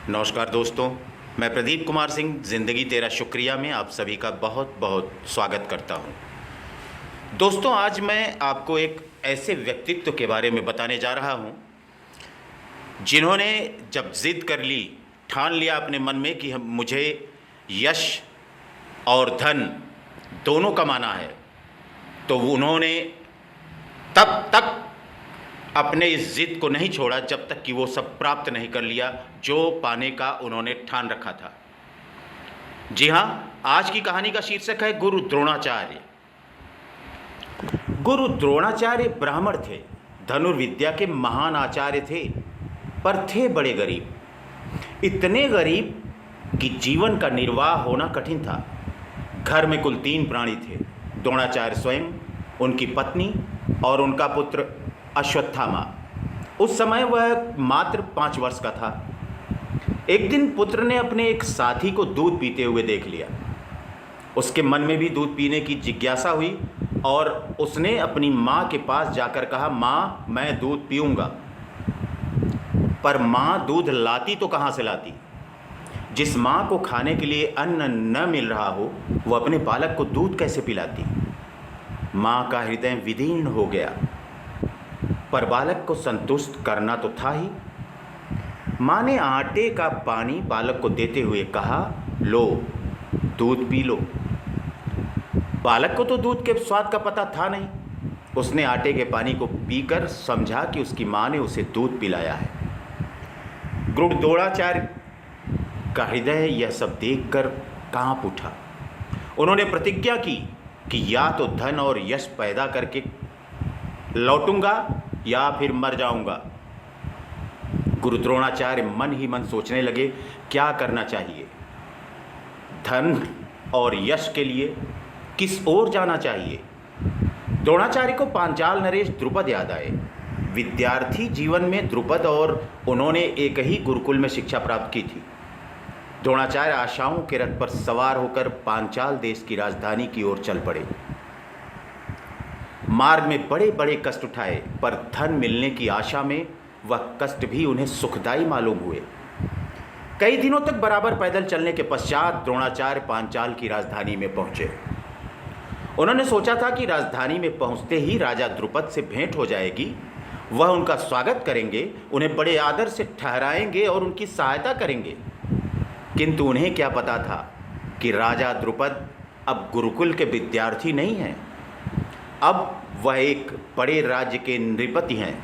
नमस्कार दोस्तों, मैं प्रदीप कुमार सिंह ज़िंदगी तेरा शुक्रिया में आप सभी का बहुत बहुत स्वागत करता हूं। दोस्तों, आज मैं आपको एक ऐसे व्यक्तित्व के बारे में बताने जा रहा हूं जिन्होंने जब ज़िद कर ली, ठान लिया अपने मन में कि मुझे यश और धन दोनों कमाना है, तो उन्होंने तब तक अपने इस ज़िद को नहीं छोड़ा जब तक कि वो सब प्राप्त नहीं कर लिया जो पाने का उन्होंने ठान रखा था। जी हाँ, आज की कहानी का शीर्षक है गुरु द्रोणाचार्य। गुरु द्रोणाचार्य ब्राह्मण थे, धनुर्विद्या के महान आचार्य थे, पर थे बड़े गरीब। इतने गरीब कि जीवन का निर्वाह होना कठिन था। घर में कुल 3 प्राणी थे, द्रोणाचार्य स्वयं, उनकी पत्नी और उनका पुत्र अश्वत्थामा। उस समय वह मात्र 5 वर्ष का था। एक दिन पुत्र ने अपने एक साथी को दूध पीते हुए देख लिया। उसके मन में भी दूध पीने की जिज्ञासा हुई और उसने अपनी माँ के पास जाकर कहा, माँ, मैं दूध पीऊँगा। पर माँ दूध लाती तो कहाँ से लाती? जिस माँ को खाने के लिए अन्न न मिल रहा हो, वो अपने बालक को दूध कैसे पिलाती? माँ का हृदय विदीर्ण हो गया, पर बालक को संतुष्ट करना तो था ही। माँ ने आटे का पानी बालक को देते हुए कहा, लो, दूध पी लो। बालक को तो दूध के स्वाद का पता था नहीं। उसने आटे के पानी को पीकर समझा कि उसकी माँ ने उसे दूध पिलाया है। गुरु द्रोणाचार्य का हृदय यह सब देखकर कांप उठा। उन्होंने प्रतिज्ञा की कि या तो धन और यश पैदा करके लौटूंगा या फिर मर जाऊंगा। गुरु द्रोणाचार्य मन ही मन सोचने लगे, क्या करना चाहिए? धन और यश के लिए किस ओर जाना चाहिए? द्रोणाचार्य को पांचाल नरेश द्रुपद याद आए। विद्यार्थी जीवन में द्रुपद और उन्होंने एक ही गुरुकुल में शिक्षा प्राप्त की थी। द्रोणाचार्य आशाओं के रथ पर सवार होकर पांचाल देश की राजधानी की ओर चल पड़े। मार्ग में बड़े बड़े कष्ट उठाए, पर धन मिलने की आशा में वह कष्ट भी उन्हें सुखदायी मालूम हुए। कई दिनों तक बराबर पैदल चलने के पश्चात द्रोणाचार्य पांचाल की राजधानी में पहुंचे। उन्होंने सोचा था कि राजधानी में पहुंचते ही राजा द्रुपद से भेंट हो जाएगी। वह उनका स्वागत करेंगे, उन्हें बड़े आदर से ठहराएंगे और उनकी सहायता करेंगे। किंतु उन्हें क्या पता था कि राजा द्रुपद अब गुरुकुल के विद्यार्थी नहीं हैं। अब वह एक बड़े राज्य के नृपति हैं।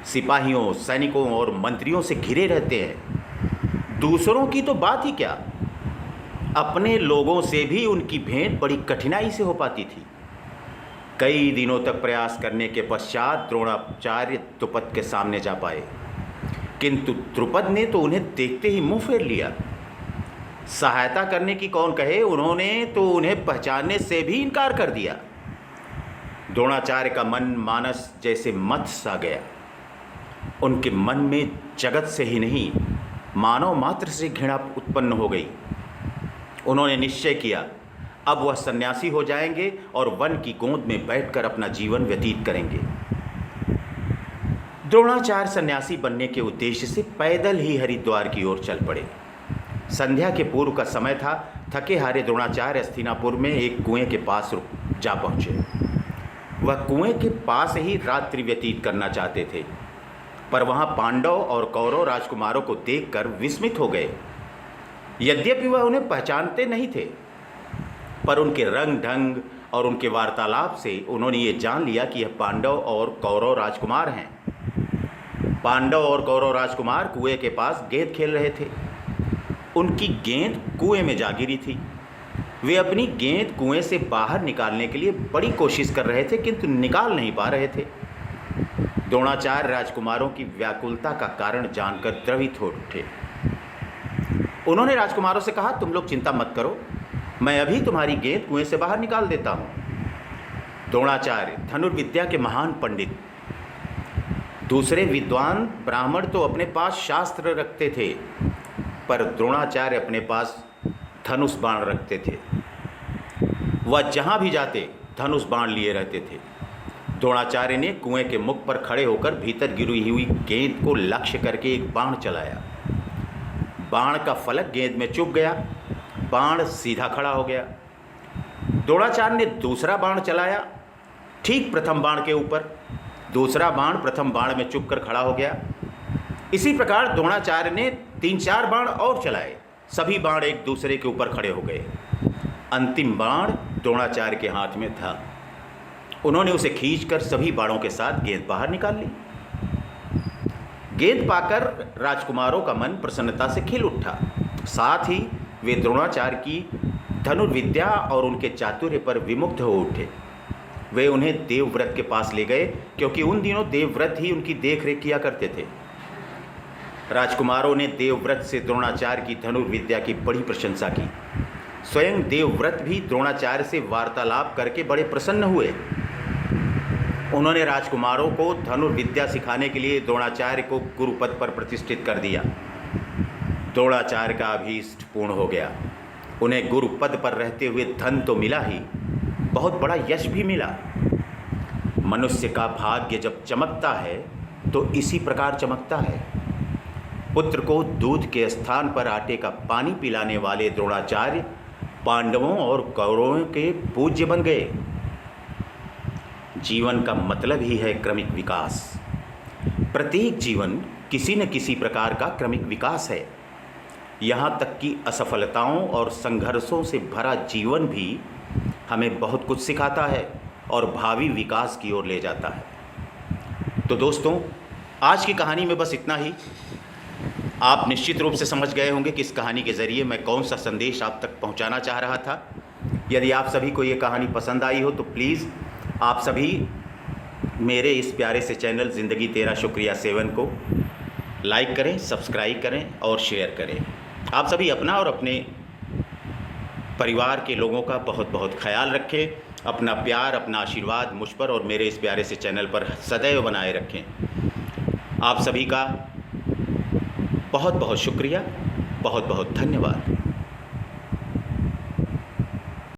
सिपाहियों, सैनिकों और मंत्रियों से घिरे रहते हैं। दूसरों की तो बात ही क्या, अपने लोगों से भी उनकी भेंट बड़ी कठिनाई से हो पाती थी। कई दिनों तक प्रयास करने के पश्चात द्रोणाचार्य द्रुपद के सामने जा पाए, किंतु द्रुपद ने तो उन्हें देखते ही मुंह फेर लिया। सहायता करने की कौन कहे, उन्होंने तो उन्हें पहचानने से भी इनकार कर दिया। द्रोणाचार्य का मन मानस जैसे मत्स्य सा गया। उनके मन में जगत से ही नहीं, मानव मात्र से घृणा उत्पन्न हो गई। उन्होंने निश्चय किया, अब वह सन्यासी हो जाएंगे और वन की गोद में बैठकर अपना जीवन व्यतीत करेंगे। द्रोणाचार्य सन्यासी बनने के उद्देश्य से पैदल ही हरिद्वार की ओर चल पड़े। संध्या के पूर्व का समय था। थके हारे द्रोणाचार्य हस्तिनापुर में एक कुएं के पास जा पहुँचे। वह कुएं के पास ही रात्रि व्यतीत करना चाहते थे, पर वहां पांडव और कौरव राजकुमारों को देखकर विस्मित हो गए। यद्यपि वह उन्हें पहचानते नहीं थे, पर उनके रंग ढंग और उनके वार्तालाप से उन्होंने ये जान लिया कि यह पांडव और कौरव राजकुमार हैं। पांडव और कौरव राजकुमार कुएं के पास गेंद खेल रहे थे। उनकी गेंद कुएं में जा गिरी थी। वे अपनी गेंद कुएं से बाहर निकालने के लिए बड़ी कोशिश कर रहे थे, किंतु निकाल नहीं पा रहे थे। द्रोणाचार्य राजकुमारों की व्याकुलता का कारण जानकर द्रवित हो उठे। उन्होंने राजकुमारों से कहा, तुम लोग चिंता मत करो, मैं अभी तुम्हारी गेंद कुएं से बाहर निकाल देता हूँ। द्रोणाचार्य धनुर्विद्या के महान पंडित, दूसरे विद्वान ब्राह्मण तो अपने पास शास्त्र रखते थे, पर द्रोणाचार्य अपने पास धनुष बाण रखते थे। वह जहाँ भी जाते धनुष बाण लिए रहते थे। द्रोणाचार्य ने कुएं के मुख पर खड़े होकर भीतर गिरी हुई गेंद को लक्ष्य करके एक बाण चलाया। बाण का फलक गेंद में चुभ गया, बाण सीधा खड़ा हो गया। द्रोणाचार्य ने दूसरा बाण चलाया, ठीक प्रथम बाण के ऊपर। दूसरा बाण प्रथम बाण में चुभकर खड़ा हो गया। इसी प्रकार द्रोणाचार्य ने 3-4 बाण और चलाए, सभी बाण एक दूसरे के ऊपर खड़े हो गए। अंतिम बाण द्रोणाचार्य के हाथ में था। उन्होंने उसे खींचकर सभी बाणों के साथ गेंद बाहर निकाल ली। गेंद पाकर राजकुमारों का मन प्रसन्नता से खिल उठा। साथ ही वे द्रोणाचार्य की धनुर्विद्या और उनके चातुर्य पर विमुग्ध हो उठे। वे उन्हें देवव्रत के पास ले गए, क्योंकि उन दिनों देवव्रत ही उनकी देखरेख किया करते थे। राजकुमारों ने देवव्रत से द्रोणाचार्य की धनुर्विद्या की बड़ी प्रशंसा की। स्वयं देवव्रत भी द्रोणाचार्य से वार्तालाप करके बड़े प्रसन्न हुए। उन्होंने राजकुमारों को धनुर्विद्या सिखाने के लिए द्रोणाचार्य को गुरुपद पर प्रतिष्ठित कर दिया। द्रोणाचार्य का अभीष्ट पूर्ण हो गया। उन्हें गुरुपद पर रहते हुए धन तो मिला ही, बहुत बड़ा यश भी मिला। मनुष्य का भाग्य जब चमकता है तो इसी प्रकार चमकता है। पुत्र को दूध के स्थान पर आटे का पानी पिलाने वाले द्रोणाचार्य पांडवों और कौरवों के पूज्य बन गए। जीवन का मतलब ही है क्रमिक विकास। प्रत्येक जीवन किसी न किसी प्रकार का क्रमिक विकास है। यहाँ तक कि असफलताओं और संघर्षों से भरा जीवन भी हमें बहुत कुछ सिखाता है और भावी विकास की ओर ले जाता है। तो दोस्तों, आज की कहानी में बस इतना ही। आप निश्चित रूप से समझ गए होंगे कि इस कहानी के ज़रिए मैं कौन सा संदेश आप तक पहुंचाना चाह रहा था। यदि आप सभी को ये कहानी पसंद आई हो तो प्लीज़ आप सभी मेरे इस प्यारे से चैनल ज़िंदगी तेरा शुक्रिया 7 को लाइक करें, सब्सक्राइब करें और शेयर करें। आप सभी अपना और अपने परिवार के लोगों का बहुत बहुत ख्याल रखें। अपना प्यार, अपना आशीर्वाद मुझ पर और मेरे इस प्यारे से चैनल पर सदैव बनाए रखें। आप सभी का बहुत बहुत शुक्रिया, बहुत बहुत धन्यवाद।